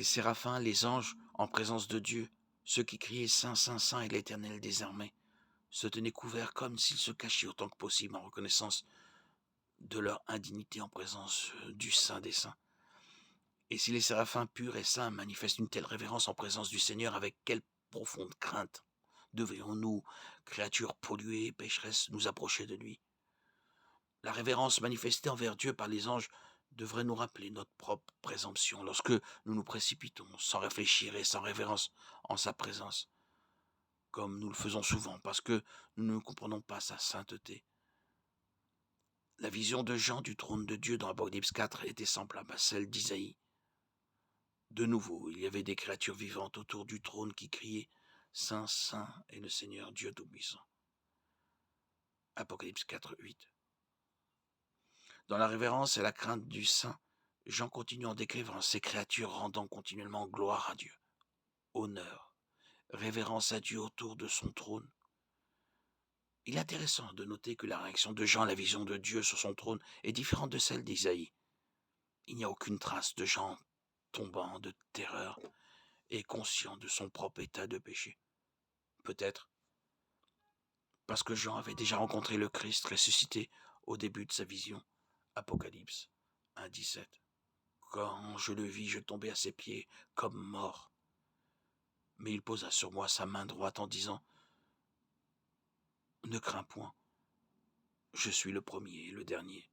Les séraphins, les anges, en présence de Dieu, ceux qui criaient Saint, Saint, Saint et l'Éternel des armées, se tenaient couverts comme s'ils se cachaient autant que possible en reconnaissance de leur indignité en présence du Saint des Saints. Et si les séraphins purs et saints manifestent une telle révérence en présence du Seigneur, avec quelle profonde crainte devrions-nous, créatures polluées et pécheresses, nous approcher de lui? La révérence manifestée envers Dieu par les anges devrait nous rappeler notre propre présomption lorsque nous nous précipitons sans réfléchir et sans révérence en sa présence, comme nous le faisons souvent parce que nous ne comprenons pas sa sainteté. La vision de Jean du trône de Dieu dans Apocalypse 4 était semblable à celle d'Isaïe. De nouveau, il y avait des créatures vivantes autour du trône qui criaient « Saint, Saint est le Seigneur Dieu Tout-Puissant ». Apocalypse 4, 8. Dans la révérence et la crainte du Saint, Jean continue en décrivant ces créatures rendant continuellement gloire à Dieu, honneur, révérence à Dieu autour de son trône. Il est intéressant de noter que la réaction de Jean à la vision de Dieu sur son trône est différente de celle d'Isaïe. Il n'y a aucune trace de Jean tombant de terreur et conscient de son propre état de péché. Peut-être parce que Jean avait déjà rencontré le Christ ressuscité au début de sa vision. Apocalypse 1, 17. Quand je le vis, je tombai à ses pieds comme mort. Mais il posa sur moi sa main droite en disant « Ne crains point, je suis le premier et le dernier,